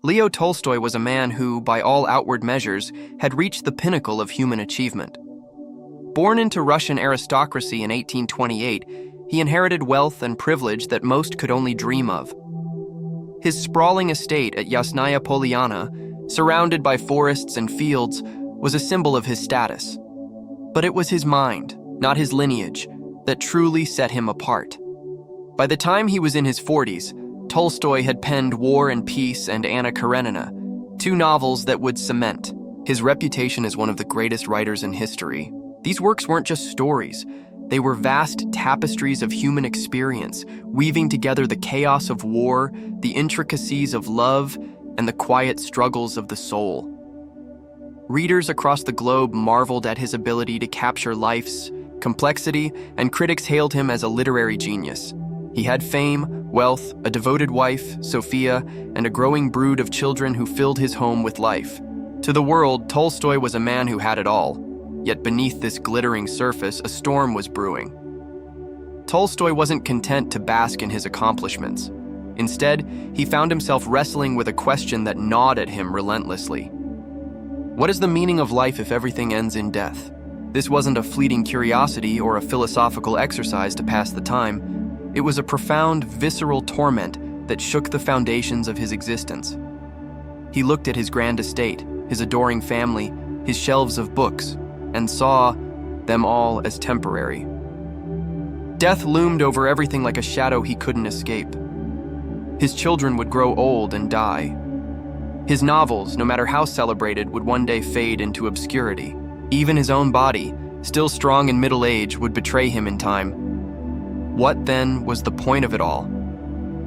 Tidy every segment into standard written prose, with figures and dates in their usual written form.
Leo Tolstoy was a man who, by all outward measures, had reached the pinnacle of human achievement. Born into Russian aristocracy in 1828, he inherited wealth and privilege that most could only dream of. His sprawling estate at Yasnaya Polyana, surrounded by forests and fields, was a symbol of his status. But it was his mind, not his lineage, that truly set him apart. By the time he was in his 40s, Tolstoy had penned War and Peace and Anna Karenina, two novels that would cement his reputation as one of the greatest writers in history. These works weren't just stories. They were vast tapestries of human experience, weaving together the chaos of war, the intricacies of love, and the quiet struggles of the soul. Readers across the globe marveled at his ability to capture life's complexity, and critics hailed him as a literary genius. He had fame, wealth, a devoted wife, Sophia, and a growing brood of children who filled his home with life. To the world, Tolstoy was a man who had it all. Yet beneath this glittering surface, a storm was brewing. Tolstoy wasn't content to bask in his accomplishments. Instead, he found himself wrestling with a question that gnawed at him relentlessly. What is the meaning of life if everything ends in death? This wasn't a fleeting curiosity or a philosophical exercise to pass the time. It was a profound, visceral torment that shook the foundations of his existence. He looked at his grand estate, his adoring family, his shelves of books, and saw them all as temporary. Death loomed over everything like a shadow he couldn't escape. His children would grow old and die. His novels, no matter how celebrated, would one day fade into obscurity. Even his own body, still strong in middle age, would betray him in time. What, then, was the point of it all?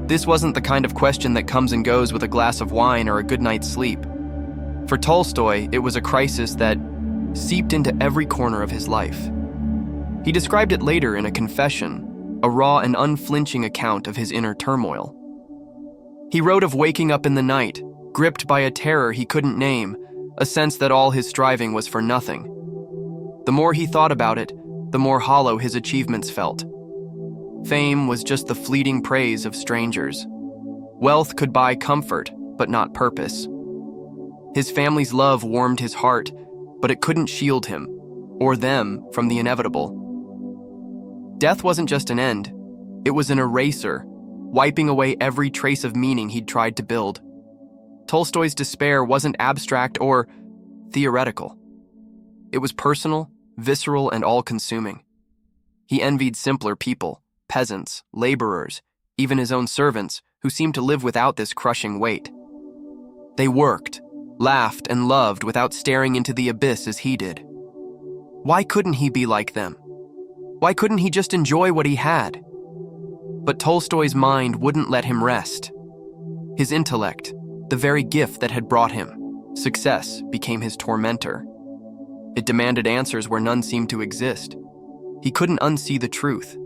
This wasn't the kind of question that comes and goes with a glass of wine or a good night's sleep. For Tolstoy, it was a crisis that seeped into every corner of his life. He described it later in a confession, a raw and unflinching account of his inner turmoil. He wrote of waking up in the night, gripped by a terror he couldn't name, a sense that all his striving was for nothing. The more he thought about it, the more hollow his achievements felt. Fame was just the fleeting praise of strangers. Wealth could buy comfort, but not purpose. His family's love warmed his heart, but it couldn't shield him, or them, from the inevitable. Death wasn't just an end, it was an eraser, wiping away every trace of meaning he'd tried to build. Tolstoy's despair wasn't abstract or theoretical. It was personal, visceral, and all-consuming. He envied simpler people, peasants, laborers, even his own servants, who seemed to live without this crushing weight. They worked, laughed, and loved without staring into the abyss as he did. Why couldn't he be like them? Why couldn't he just enjoy what he had? But Tolstoy's mind wouldn't let him rest. His intellect, the very gift that had brought him success, became his tormentor. It demanded answers where none seemed to exist. He couldn't unsee the truth.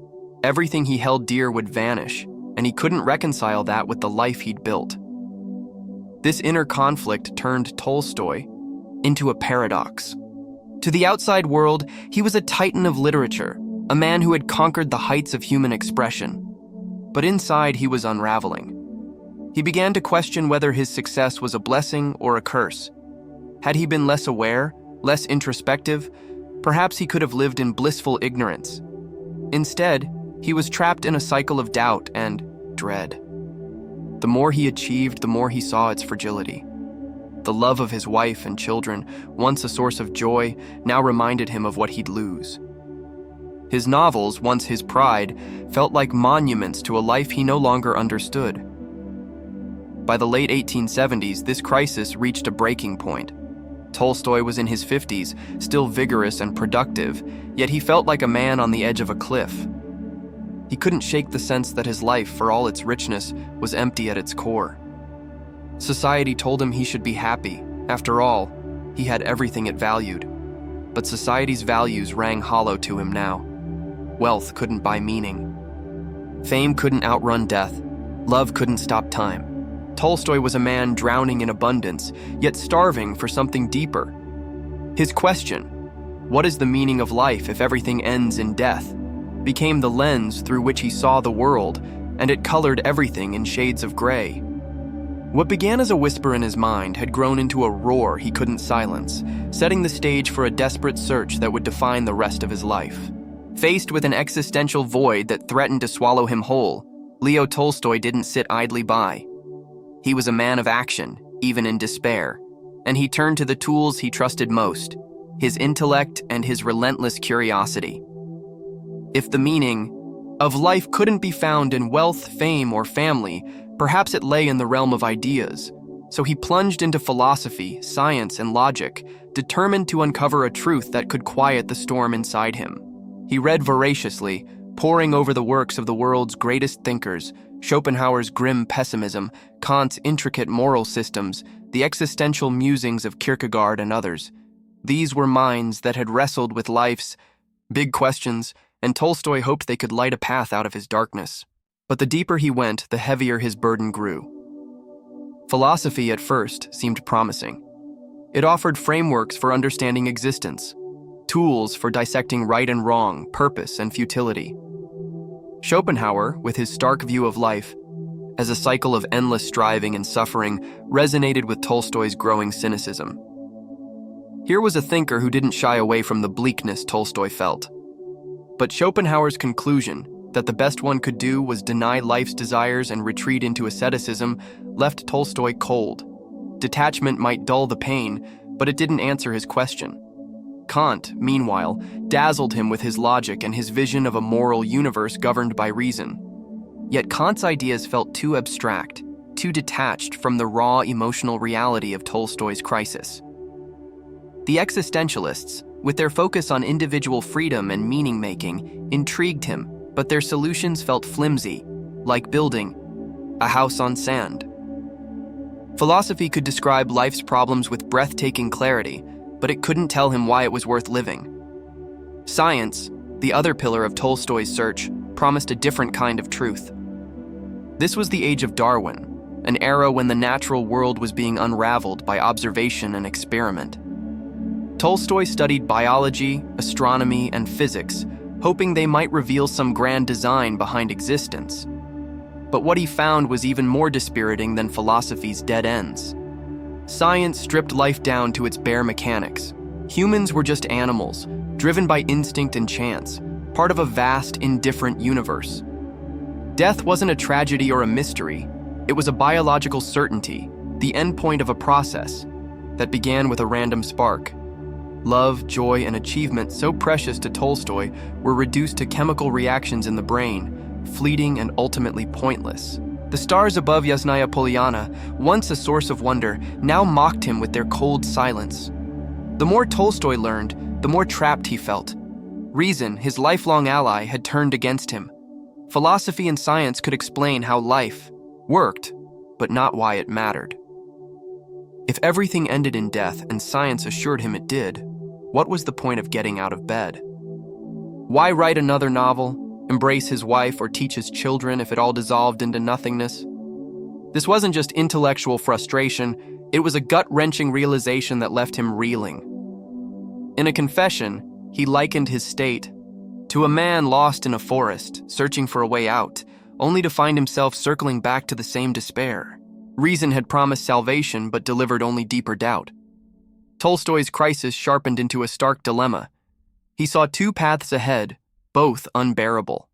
Everything he held dear would vanish, and he couldn't reconcile that with the life he'd built. This inner conflict turned Tolstoy into a paradox. To the outside world, he was a titan of literature, a man who had conquered the heights of human expression. But inside, he was unraveling. He began to question whether his success was a blessing or a curse. Had he been less aware, less introspective, perhaps he could have lived in blissful ignorance. Instead, he was trapped in a cycle of doubt and dread. The more he achieved, the more he saw its fragility. The love of his wife and children, once a source of joy, now reminded him of what he'd lose. His novels, once his pride, felt like monuments to a life he no longer understood. By the late 1870s, this crisis reached a breaking point. Tolstoy was in his 50s, still vigorous and productive, yet he felt like a man on the edge of a cliff. He couldn't shake the sense that his life, for all its richness, was empty at its core. Society told him he should be happy. After all, he had everything it valued. But society's values rang hollow to him now. Wealth couldn't buy meaning. Fame couldn't outrun death. Love couldn't stop time. Tolstoy was a man drowning in abundance, yet starving for something deeper. His question, what is the meaning of life if everything ends in death, became the lens through which he saw the world, and it colored everything in shades of gray. What began as a whisper in his mind had grown into a roar he couldn't silence, setting the stage for a desperate search that would define the rest of his life. Faced with an existential void that threatened to swallow him whole, Lev Tolstoy didn't sit idly by. He was a man of action, even in despair, and he turned to the tools he trusted most, his intellect and his relentless curiosity. If the meaning of life couldn't be found in wealth, fame, or family, perhaps it lay in the realm of ideas. So he plunged into philosophy, science, and logic, determined to uncover a truth that could quiet the storm inside him. He read voraciously, poring over the works of the world's greatest thinkers, Schopenhauer's grim pessimism, Kant's intricate moral systems, the existential musings of Kierkegaard and others. These were minds that had wrestled with life's big questions, and Tolstoy hoped they could light a path out of his darkness. But the deeper he went, the heavier his burden grew. Philosophy at first seemed promising. It offered frameworks for understanding existence, tools for dissecting right and wrong, purpose and futility. Schopenhauer, with his stark view of life as a cycle of endless striving and suffering, resonated with Tolstoy's growing cynicism. Here was a thinker who didn't shy away from the bleakness Tolstoy felt. But Schopenhauer's conclusion that the best one could do was deny life's desires and retreat into asceticism left Tolstoy cold. Detachment might dull the pain, but it didn't answer his question. Kant, meanwhile, dazzled him with his logic and his vision of a moral universe governed by reason. Yet Kant's ideas felt too abstract, too detached from the raw emotional reality of Tolstoy's crisis. The existentialists, with their focus on individual freedom and meaning-making, intrigued him, but their solutions felt flimsy, like building a house on sand. Philosophy could describe life's problems with breathtaking clarity, but it couldn't tell him why it was worth living. Science, the other pillar of Tolstoy's search, promised a different kind of truth. This was the age of Darwin, an era when the natural world was being unraveled by observation and experiment. Tolstoy studied biology, astronomy, and physics, hoping they might reveal some grand design behind existence. But what he found was even more dispiriting than philosophy's dead ends. Science stripped life down to its bare mechanics. Humans were just animals, driven by instinct and chance, part of a vast, indifferent universe. Death wasn't a tragedy or a mystery. It was a biological certainty, the endpoint of a process that began with a random spark. Love, joy, and achievement so precious to Tolstoy were reduced to chemical reactions in the brain, fleeting and ultimately pointless. The stars above Yasnaya Polyana, once a source of wonder, now mocked him with their cold silence. The more Tolstoy learned, the more trapped he felt. Reason, his lifelong ally, had turned against him. Philosophy and science could explain how life worked, but not why it mattered. If everything ended in death and science assured him it did, what was the point of getting out of bed? Why write another novel? Embrace his wife, or teach his children if it all dissolved into nothingness? This wasn't just intellectual frustration, it was a gut-wrenching realization that left him reeling. In a confession, he likened his state to a man lost in a forest, searching for a way out, only to find himself circling back to the same despair. Reason had promised salvation, but delivered only deeper doubt. Tolstoy's crisis sharpened into a stark dilemma. He saw two paths ahead, both unbearable.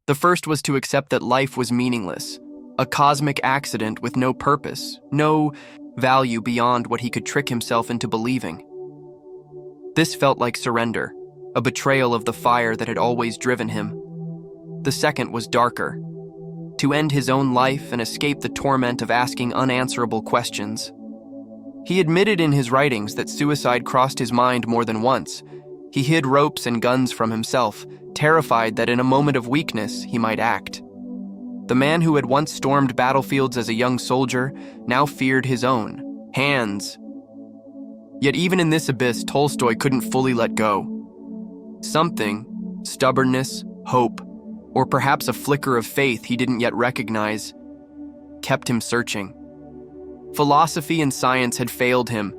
The first was to accept that life was meaningless, a cosmic accident with no purpose, no value beyond what he could trick himself into believing. This felt like surrender, a betrayal of the fire that had always driven him. The second was darker, to end his own life and escape the torment of asking unanswerable questions. He admitted in his writings that suicide crossed his mind more than once. He hid ropes and guns from himself, terrified that in a moment of weakness he might act. The man who had once stormed battlefields as a young soldier now feared his own hands. Yet even in this abyss, Tolstoy couldn't fully let go. Something, stubbornness, hope, or perhaps a flicker of faith he didn't yet recognize, kept him searching. Philosophy and science had failed him,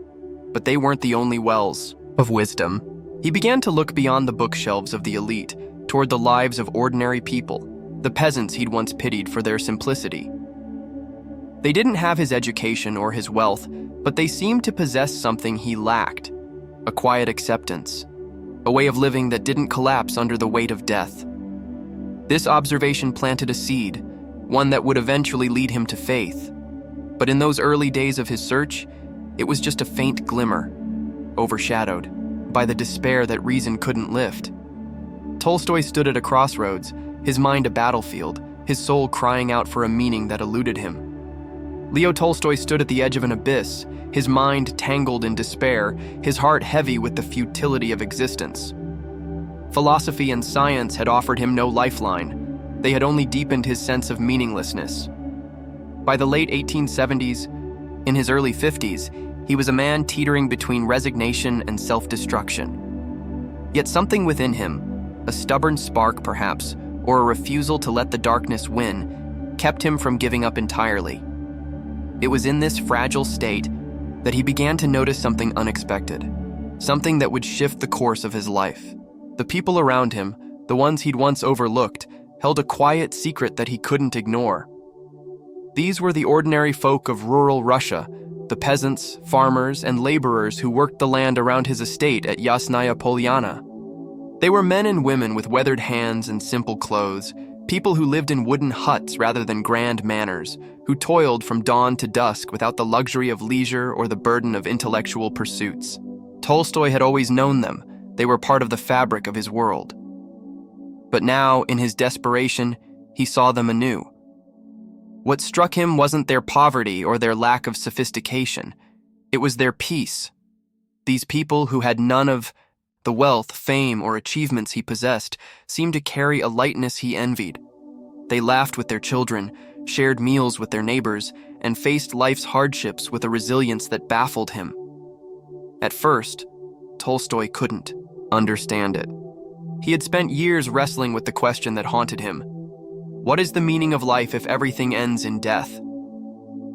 but they weren't the only wells of wisdom. He began to look beyond the bookshelves of the elite, toward the lives of ordinary people, the peasants he'd once pitied for their simplicity. They didn't have his education or his wealth, but they seemed to possess something he lacked: a quiet acceptance, a way of living that didn't collapse under the weight of death. This observation planted a seed, one that would eventually lead him to faith. But in those early days of his search, it was just a faint glimmer, overshadowed by the despair that reason couldn't lift. Tolstoy stood at a crossroads, his mind a battlefield, his soul crying out for a meaning that eluded him. Leo Tolstoy stood at the edge of an abyss, his mind tangled in despair, his heart heavy with the futility of existence. Philosophy and science had offered him no lifeline. They had only deepened his sense of meaninglessness. By the late 1870s, in his early 50s, he was a man teetering between resignation and self-destruction. Yet something within him, a stubborn spark perhaps, or a refusal to let the darkness win, kept him from giving up entirely. It was in this fragile state that he began to notice something unexpected, something that would shift the course of his life. The people around him, the ones he'd once overlooked, held a quiet secret that he couldn't ignore. These were the ordinary folk of rural Russia, the peasants, farmers, and laborers who worked the land around his estate at Yasnaya Polyana. They were men and women with weathered hands and simple clothes, people who lived in wooden huts rather than grand manors, who toiled from dawn to dusk without the luxury of leisure or the burden of intellectual pursuits. Tolstoy had always known them. They were part of the fabric of his world. But now, in his desperation, he saw them anew. What struck him wasn't their poverty or their lack of sophistication. It was their peace. These people who had none of the wealth, fame, or achievements he possessed seemed to carry a lightness he envied. They laughed with their children, shared meals with their neighbors, and faced life's hardships with a resilience that baffled him. At first, Tolstoy couldn't understand it. He had spent years wrestling with the question that haunted him. What is the meaning of life if everything ends in death?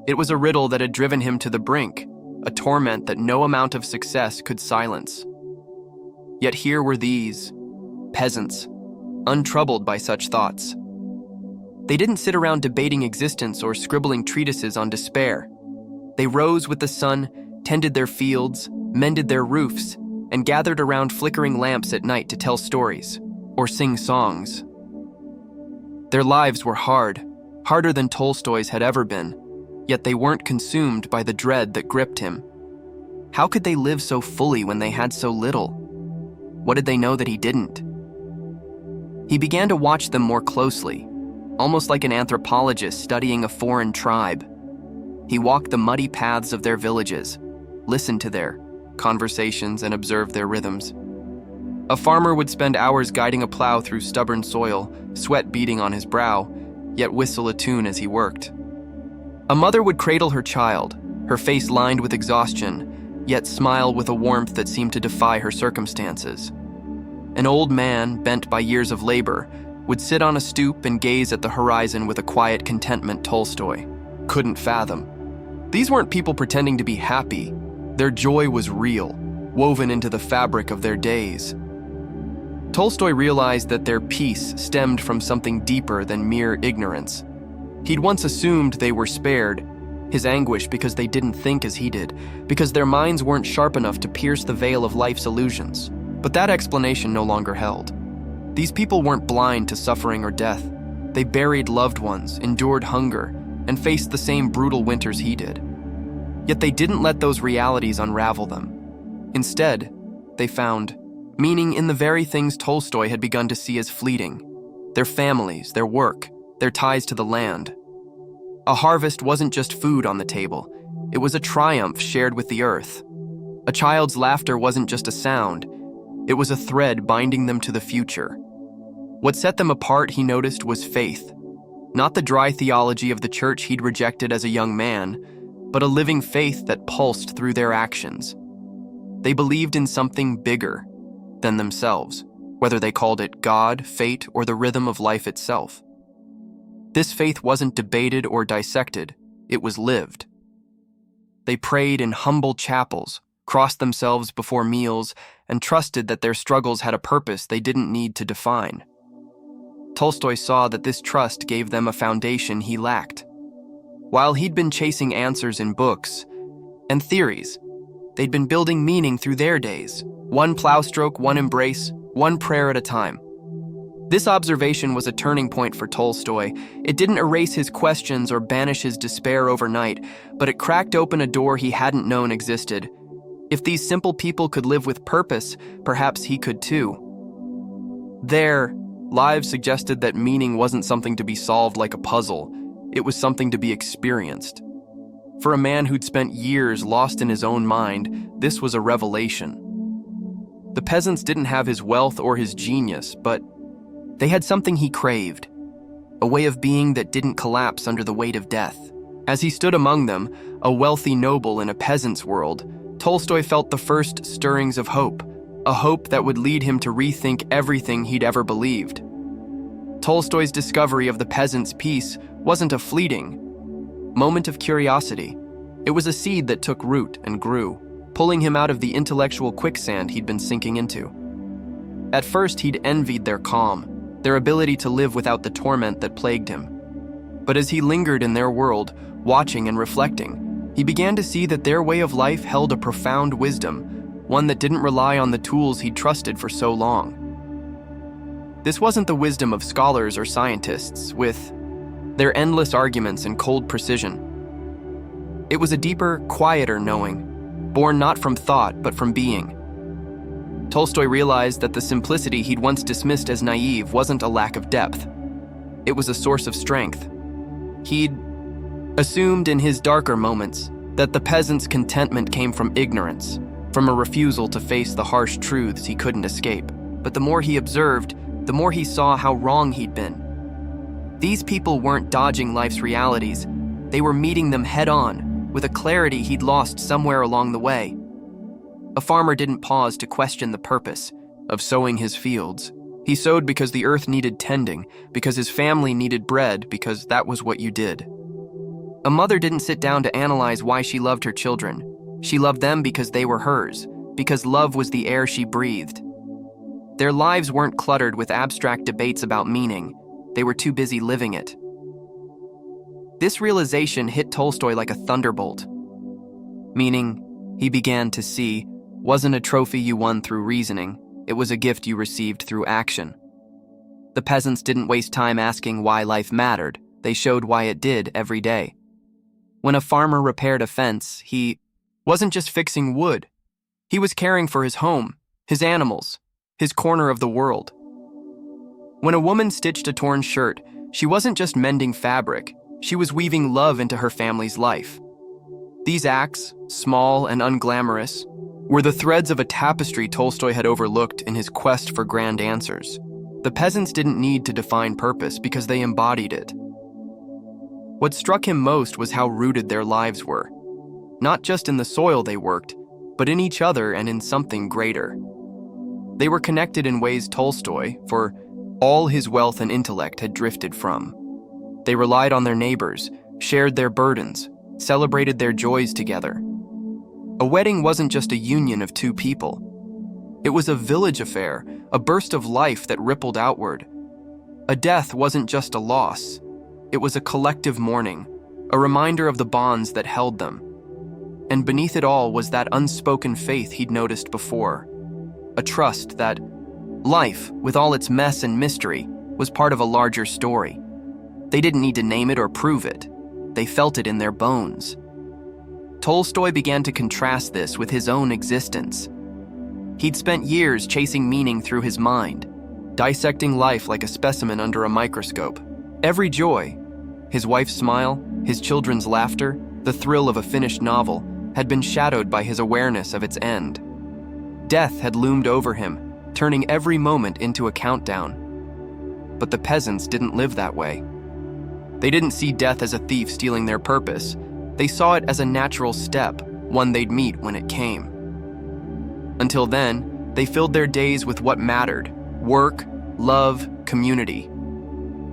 It was a riddle that had driven him to the brink, a torment that no amount of success could silence. Yet here were these peasants, untroubled by such thoughts. They didn't sit around debating existence or scribbling treatises on despair. They rose with the sun, tended their fields, mended their roofs, and gathered around flickering lamps at night to tell stories or sing songs. Their lives were hard, harder than Tolstoy's had ever been, yet they weren't consumed by the dread that gripped him. How could they live so fully when they had so little? What did they know that he didn't? He began to watch them more closely, almost like an anthropologist studying a foreign tribe. He walked the muddy paths of their villages, listened to their conversations, and observed their rhythms. A farmer would spend hours guiding a plow through stubborn soil, sweat beading on his brow, yet whistle a tune as he worked. A mother would cradle her child, her face lined with exhaustion, yet smile with a warmth that seemed to defy her circumstances. An old man, bent by years of labor, would sit on a stoop and gaze at the horizon with a quiet contentment Tolstoy couldn't fathom. These weren't people pretending to be happy. Their joy was real, woven into the fabric of their days. Tolstoy realized that their peace stemmed from something deeper than mere ignorance. He'd once assumed they were spared his anguish because they didn't think as he did, because their minds weren't sharp enough to pierce the veil of life's illusions. But that explanation no longer held. These people weren't blind to suffering or death. They buried loved ones, endured hunger, and faced the same brutal winters he did. Yet they didn't let those realities unravel them. Instead, they found meaning in the very things Tolstoy had begun to see as fleeting: their families, their work, their ties to the land. A harvest wasn't just food on the table. It was a triumph shared with the earth. A child's laughter wasn't just a sound. It was a thread binding them to the future. What set them apart, he noticed, was faith. Not the dry theology of the church he'd rejected as a young man, but a living faith that pulsed through their actions. They believed in something bigger than themselves, whether they called it God, fate, or the rhythm of life itself. This faith wasn't debated or dissected, it was lived. They prayed in humble chapels, crossed themselves before meals, and trusted that their struggles had a purpose they didn't need to define. Tolstoy saw that this trust gave them a foundation he lacked. While he'd been chasing answers in books and theories, they'd been building meaning through their days, one plowstroke, one embrace, one prayer at a time. This observation was a turning point for Tolstoy. It didn't erase his questions or banish his despair overnight, but it cracked open a door he hadn't known existed. If these simple people could live with purpose, perhaps he could too. Their lives suggested that meaning wasn't something to be solved like a puzzle. It was something to be experienced. For a man who'd spent years lost in his own mind, this was a revelation. The peasants didn't have his wealth or his genius, but they had something he craved, a way of being that didn't collapse under the weight of death. As he stood among them, a wealthy noble in a peasant's world, Tolstoy felt the first stirrings of hope, a hope that would lead him to rethink everything he'd ever believed. Tolstoy's discovery of the peasant's peace wasn't a fleeting moment of curiosity. It was a seed that took root and grew, pulling him out of the intellectual quicksand he'd been sinking into. At first, he'd envied their calm, their ability to live without the torment that plagued him. But as he lingered in their world, watching and reflecting, he began to see that their way of life held a profound wisdom, one that didn't rely on the tools he'd trusted for so long. This wasn't the wisdom of scholars or scientists, with their endless arguments and cold precision. It was a deeper, quieter knowing, born not from thought but from being. Tolstoy realized that the simplicity he'd once dismissed as naive wasn't a lack of depth. It was a source of strength. He'd assumed in his darker moments that the peasant's contentment came from ignorance, from a refusal to face the harsh truths he couldn't escape. But the more he observed, the more he saw how wrong he'd been. These people weren't dodging life's realities. They were meeting them head-on, with a clarity he'd lost somewhere along the way. A farmer didn't pause to question the purpose of sowing his fields. He sowed because the earth needed tending, because his family needed bread, because that was what you did. A mother didn't sit down to analyze why she loved her children. She loved them because they were hers, because love was the air she breathed. Their lives weren't cluttered with abstract debates about meaning. They were too busy living it. This realization hit Tolstoy like a thunderbolt. Meaning, he began to see, wasn't a trophy you won through reasoning, it was a gift you received through action. The peasants didn't waste time asking why life mattered, they showed why it did every day. When a farmer repaired a fence, he wasn't just fixing wood. He was caring for his home, his animals, his corner of the world. When a woman stitched a torn shirt, she wasn't just mending fabric, she was weaving love into her family's life. These acts, small and unglamorous, were the threads of a tapestry Tolstoy had overlooked in his quest for grand answers. The peasants didn't need to define purpose because they embodied it. What struck him most was how rooted their lives were, not just in the soil they worked, but in each other and in something greater. They were connected in ways Tolstoy, for all his wealth and intellect, had drifted from. They relied on their neighbors, shared their burdens, celebrated their joys together. A wedding wasn't just a union of two people. It was a village affair, a burst of life that rippled outward. A death wasn't just a loss. It was a collective mourning, a reminder of the bonds that held them. And beneath it all was that unspoken faith he'd noticed before, a trust that life, with all its mess and mystery, was part of a larger story. They didn't need to name it or prove it. They felt it in their bones. Tolstoy began to contrast this with his own existence. He'd spent years chasing meaning through his mind, dissecting life like a specimen under a microscope. Every joy, his wife's smile, his children's laughter, the thrill of a finished novel, had been shadowed by his awareness of its end. Death had loomed over him, turning every moment into a countdown. But the peasants didn't live that way. They didn't see death as a thief stealing their purpose. They saw it as a natural step, one they'd meet when it came. Until then, they filled their days with what mattered: work, love, community.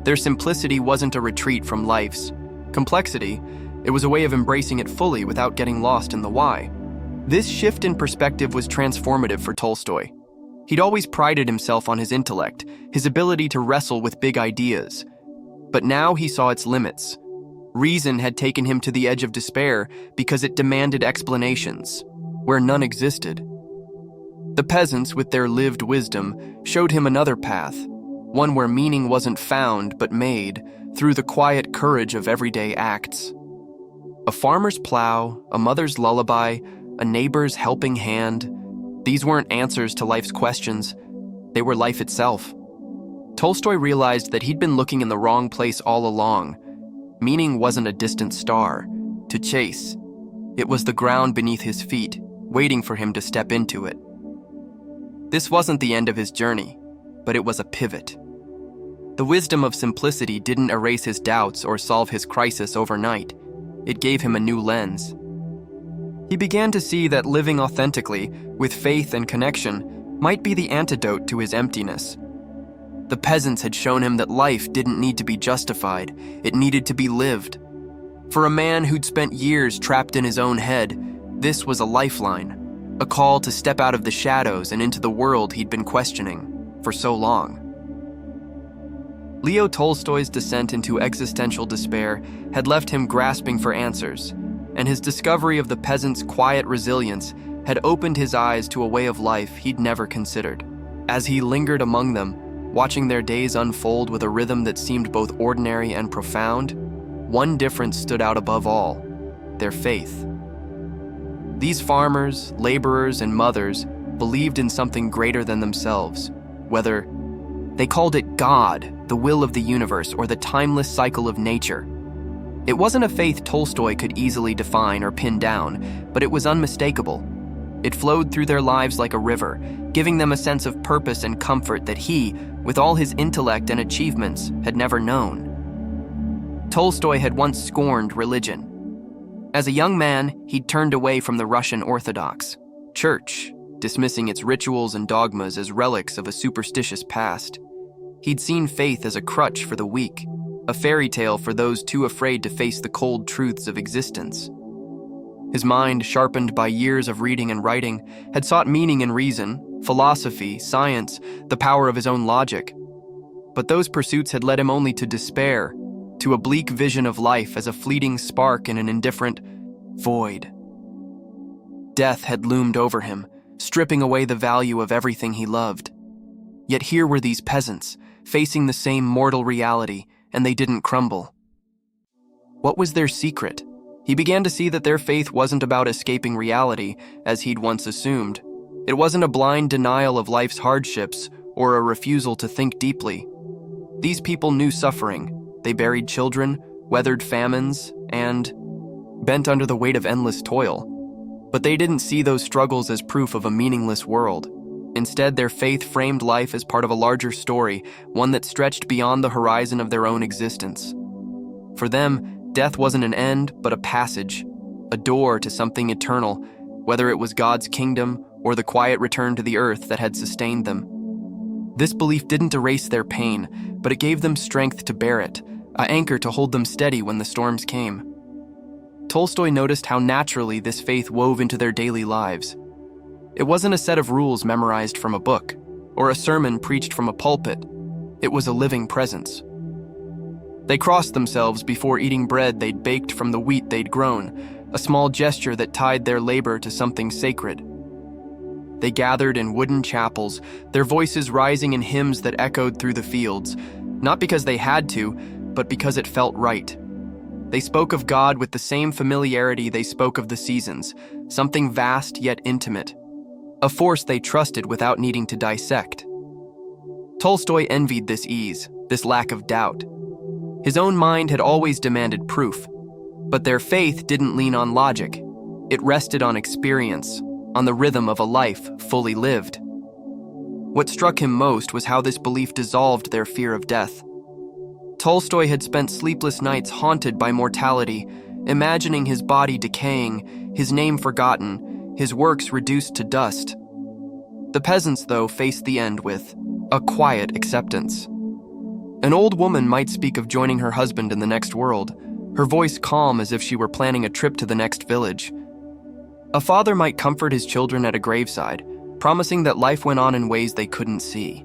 Their simplicity wasn't a retreat from life's complexity. It was a way of embracing it fully without getting lost in the why. This shift in perspective was transformative for Tolstoy. He'd always prided himself on his intellect, his ability to wrestle with big ideas. But now he saw its limits. Reason had taken him to the edge of despair because it demanded explanations, where none existed. The peasants, with their lived wisdom, showed him another path, one where meaning wasn't found but made through the quiet courage of everyday acts. A farmer's plow, a mother's lullaby, a neighbor's helping hand, these weren't answers to life's questions, they were life itself. Tolstoy realized that he'd been looking in the wrong place all along. Meaning wasn't a distant star to chase. It was the ground beneath his feet, waiting for him to step into it. This wasn't the end of his journey, but it was a pivot. The wisdom of simplicity didn't erase his doubts or solve his crisis overnight. It gave him a new lens. He began to see that living authentically, with faith and connection, might be the antidote to his emptiness. The peasants had shown him that life didn't need to be justified, it needed to be lived. For a man who'd spent years trapped in his own head, this was a lifeline, a call to step out of the shadows and into the world he'd been questioning for so long. Leo Tolstoy's descent into existential despair had left him grasping for answers, and his discovery of the peasants' quiet resilience had opened his eyes to a way of life he'd never considered. As he lingered among them, watching their days unfold with a rhythm that seemed both ordinary and profound, one difference stood out above all: their faith. These farmers, laborers, and mothers believed in something greater than themselves, whether they called it God, the will of the universe, or the timeless cycle of nature. It wasn't a faith Tolstoy could easily define or pin down, but it was unmistakable. It flowed through their lives like a river, giving them a sense of purpose and comfort that he, with all his intellect and achievements, had never known. Tolstoy had once scorned religion. As a young man, he'd turned away from the Russian Orthodox Church, dismissing its rituals and dogmas as relics of a superstitious past. He'd seen faith as a crutch for the weak, a fairy tale for those too afraid to face the cold truths of existence. His mind, sharpened by years of reading and writing, had sought meaning in reason, philosophy, science, the power of his own logic. But those pursuits had led him only to despair, to a bleak vision of life as a fleeting spark in an indifferent void. Death had loomed over him, stripping away the value of everything he loved. Yet here were these peasants, facing the same mortal reality, and they didn't crumble. What was their secret? He began to see that their faith wasn't about escaping reality, as he'd once assumed. It wasn't a blind denial of life's hardships or a refusal to think deeply. These people knew suffering. They buried children, weathered famines, and bent under the weight of endless toil. But they didn't see those struggles as proof of a meaningless world. Instead, their faith framed life as part of a larger story, one that stretched beyond the horizon of their own existence. For them, death wasn't an end, but a passage, a door to something eternal, whether it was God's kingdom or the quiet return to the earth that had sustained them. This belief didn't erase their pain, but it gave them strength to bear it, an anchor to hold them steady when the storms came. Tolstoy noticed how naturally this faith wove into their daily lives. It wasn't a set of rules memorized from a book, or a sermon preached from a pulpit. It was a living presence. They crossed themselves before eating bread they'd baked from the wheat they'd grown, a small gesture that tied their labor to something sacred. They gathered in wooden chapels, their voices rising in hymns that echoed through the fields, not because they had to, but because it felt right. They spoke of God with the same familiarity they spoke of the seasons, something vast yet intimate, a force they trusted without needing to dissect. Tolstoy envied this ease, this lack of doubt. His own mind had always demanded proof, but their faith didn't lean on logic. It rested on experience, on the rhythm of a life fully lived. What struck him most was how this belief dissolved their fear of death. Tolstoy had spent sleepless nights haunted by mortality, imagining his body decaying, his name forgotten, his works reduced to dust. The peasants, though, faced the end with a quiet acceptance. An old woman might speak of joining her husband in the next world, her voice calm as if she were planning a trip to the next village. A father might comfort his children at a graveside, promising that life went on in ways they couldn't see.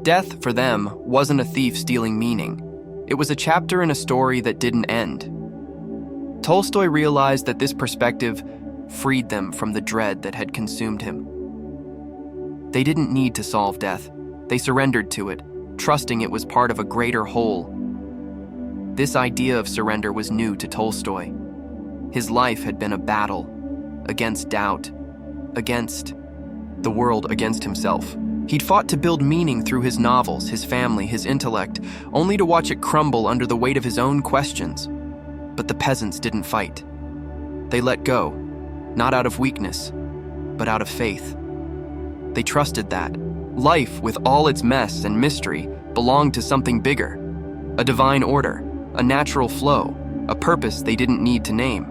Death, for them, wasn't a thief stealing meaning. It was a chapter in a story that didn't end. Tolstoy realized that this perspective freed them from the dread that had consumed him. They didn't need to solve death. They surrendered to it, trusting it was part of a greater whole. This idea of surrender was new to Tolstoy. His life had been a battle against doubt, against the world, against himself. He'd fought to build meaning through his novels, his family, his intellect, only to watch it crumble under the weight of his own questions. But the peasants didn't fight. They let go, not out of weakness, but out of faith. They trusted that life, with all its mess and mystery, belonged to something bigger, a divine order, a natural flow, a purpose they didn't need to name.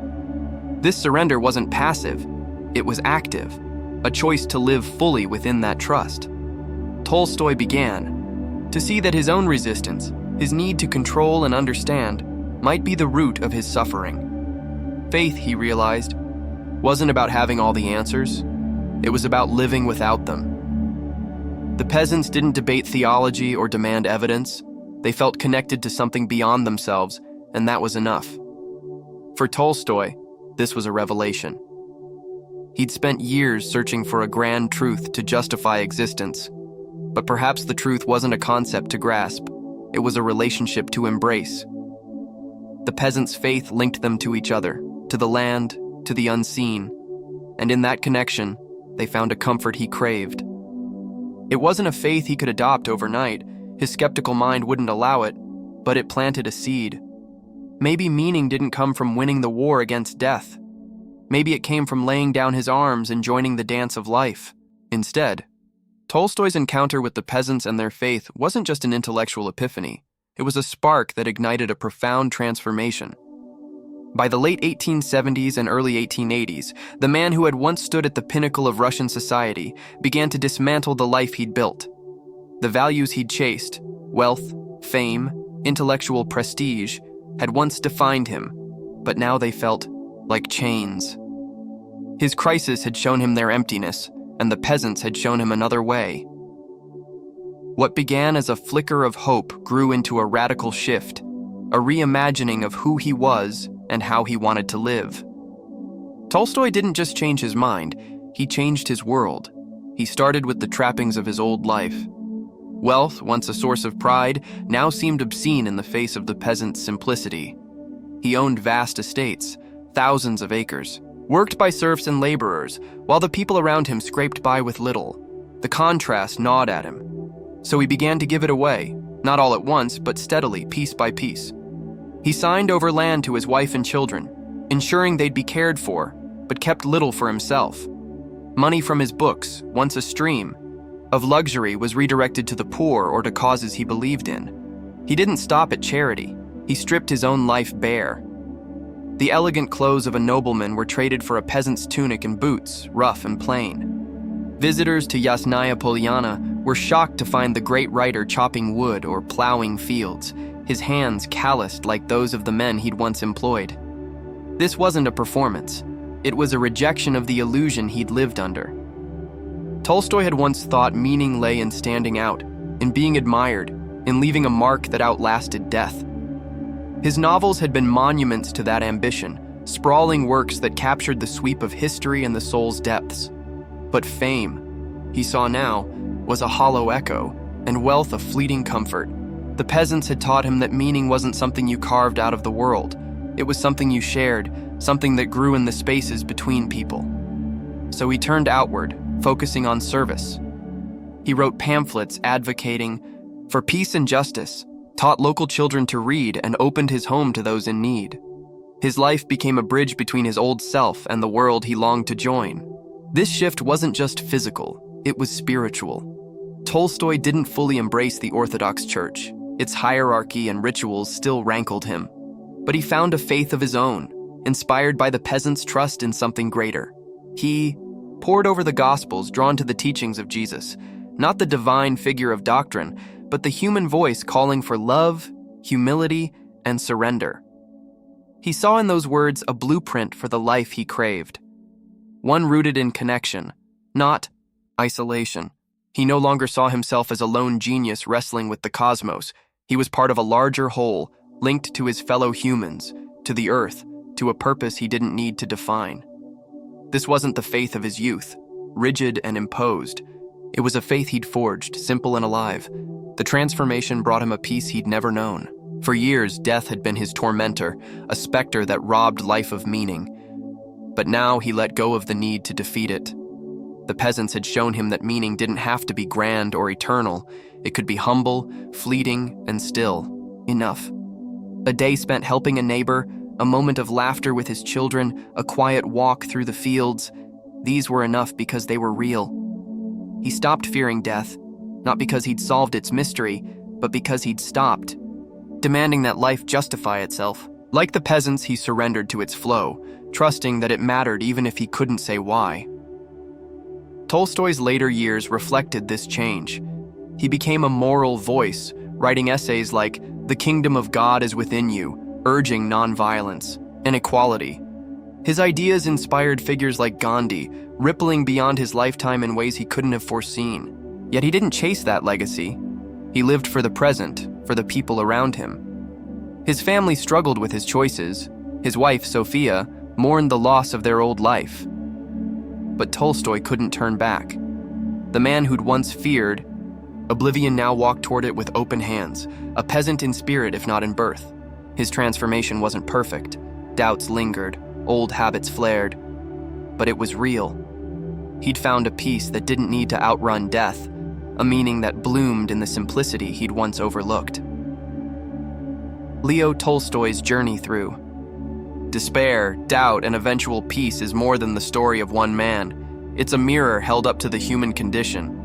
This surrender wasn't passive, it was active, a choice to live fully within that trust. Tolstoy began to see that his own resistance, his need to control and understand, might be the root of his suffering. Faith, he realized, wasn't about having all the answers. It was about living without them. The peasants didn't debate theology or demand evidence. They felt connected to something beyond themselves, and that was enough. For Tolstoy, this was a revelation. He'd spent years searching for a grand truth to justify existence, but perhaps the truth wasn't a concept to grasp. It was a relationship to embrace. The peasants' faith linked them to each other, to the land, to the unseen, and in that connection, they found a comfort he craved. It wasn't a faith he could adopt overnight. His skeptical mind wouldn't allow it, but it planted a seed. Maybe meaning didn't come from winning the war against death. Maybe it came from laying down his arms and joining the dance of life. Instead, Tolstoy's encounter with the peasants and their faith wasn't just an intellectual epiphany. It was a spark that ignited a profound transformation. By the late 1870s and early 1880s, the man who had once stood at the pinnacle of Russian society began to dismantle the life he'd built. The values he'd chased, wealth, fame, intellectual prestige, had once defined him, but now they felt like chains. His crisis had shown him their emptiness, and the peasants had shown him another way. What began as a flicker of hope grew into a radical shift, a reimagining of who he was and how he wanted to live. Tolstoy didn't just change his mind, he changed his world. He started with the trappings of his old life. Wealth, once a source of pride, now seemed obscene in the face of the peasant's simplicity. He owned vast estates, thousands of acres, worked by serfs and laborers, while the people around him scraped by with little. The contrast gnawed at him. So he began to give it away, not all at once, but steadily, piece by piece. He signed over land to his wife and children, ensuring they'd be cared for, but kept little for himself. Money from his books, once a stream of luxury, was redirected to the poor or to causes he believed in. He didn't stop at charity. He stripped his own life bare. The elegant clothes of a nobleman were traded for a peasant's tunic and boots, rough and plain. Visitors to Yasnaya Polyana were shocked to find the great writer chopping wood or plowing fields, his hands calloused like those of the men he'd once employed. This wasn't a performance. It was a rejection of the illusion he'd lived under. Tolstoy had once thought meaning lay in standing out, in being admired, in leaving a mark that outlasted death. His novels had been monuments to that ambition, sprawling works that captured the sweep of history and the soul's depths. But fame, he saw now, was a hollow echo, and wealth a fleeting comfort. The peasants had taught him that meaning wasn't something you carved out of the world. It was something you shared, something that grew in the spaces between people. So he turned outward, focusing on service. He wrote pamphlets advocating for peace and justice, taught local children to read, and opened his home to those in need. His life became a bridge between his old self and the world he longed to join. This shift wasn't just physical, it was spiritual. Tolstoy didn't fully embrace the Orthodox Church. Its hierarchy and rituals still rankled him. But he found a faith of his own, inspired by the peasants' trust in something greater. He pored over the Gospels, drawn to the teachings of Jesus, not the divine figure of doctrine, but the human voice calling for love, humility, and surrender. He saw in those words a blueprint for the life he craved, one rooted in connection, not isolation. He no longer saw himself as a lone genius wrestling with the cosmos. He was part of a larger whole, linked to his fellow humans, to the earth, to a purpose he didn't need to define. This wasn't the faith of his youth, rigid and imposed. It was a faith he'd forged, simple and alive. The transformation brought him a peace he'd never known. For years, death had been his tormentor, a specter that robbed life of meaning. But now he let go of the need to defeat it. The peasants had shown him that meaning didn't have to be grand or eternal. It could be humble, fleeting, and still enough. A day spent helping a neighbor, a moment of laughter with his children, a quiet walk through the fields. These were enough because they were real. He stopped fearing death, not because he'd solved its mystery, but because he'd stopped, demanding that life justify itself. Like the peasants, he surrendered to its flow, trusting that it mattered even if he couldn't say why. Tolstoy's later years reflected this change. He became a moral voice, writing essays like "The Kingdom of God is Within You," urging nonviolence and equality. His ideas inspired figures like Gandhi, rippling beyond his lifetime in ways he couldn't have foreseen. Yet he didn't chase that legacy. He lived for the present, for the people around him. His family struggled with his choices. His wife, Sophia, mourned the loss of their old life. But Tolstoy couldn't turn back. The man who'd once feared oblivion now walked toward it with open hands, a peasant in spirit if not in birth. His transformation wasn't perfect. Doubts lingered, old habits flared, but it was real. He'd found a peace that didn't need to outrun death, a meaning that bloomed in the simplicity he'd once overlooked. Leo Tolstoy's journey through despair, doubt, and eventual peace is more than the story of one man. It's a mirror held up to the human condition.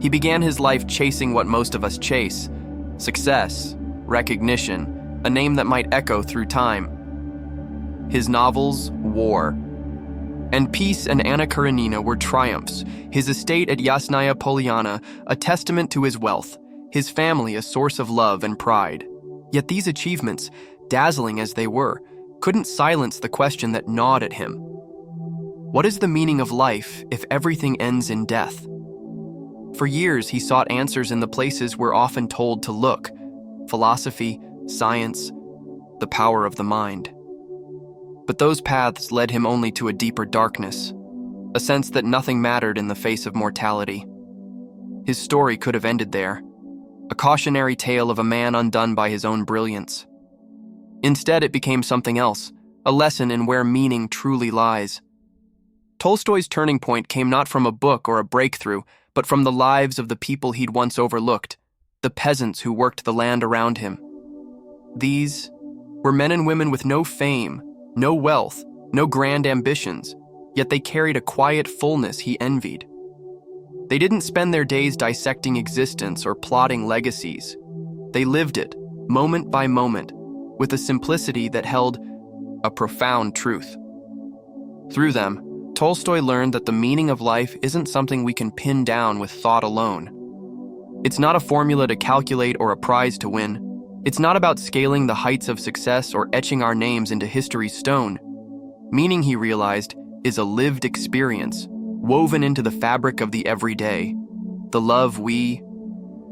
He began his life chasing what most of us chase: success, recognition, a name that might echo through time. His novels, war. And Peace and Anna Karenina were triumphs, his estate at Yasnaya Polyana a testament to his wealth, his family a source of love and pride. Yet these achievements, dazzling as they were, couldn't silence the question that gnawed at him. What is the meaning of life if everything ends in death? For years, he sought answers in the places we're often told to look: philosophy, science, the power of the mind. But those paths led him only to a deeper darkness, a sense that nothing mattered in the face of mortality. His story could have ended there, a cautionary tale of a man undone by his own brilliance. Instead, it became something else, a lesson in where meaning truly lies. Tolstoy's turning point came not from a book or a breakthrough, but from the lives of the people he'd once overlooked, the peasants who worked the land around him. These were men and women with no fame, no wealth, no grand ambitions, yet they carried a quiet fullness he envied. They didn't spend their days dissecting existence or plotting legacies. They lived it, moment by moment, with a simplicity that held a profound truth. Through them, Tolstoy learned that the meaning of life isn't something we can pin down with thought alone. It's not a formula to calculate or a prize to win. It's not about scaling the heights of success or etching our names into history's stone. Meaning, he realized, is a lived experience, woven into the fabric of the everyday. The love we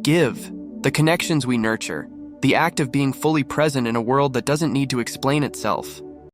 give, the connections we nurture, the act of being fully present in a world that doesn't need to explain itself.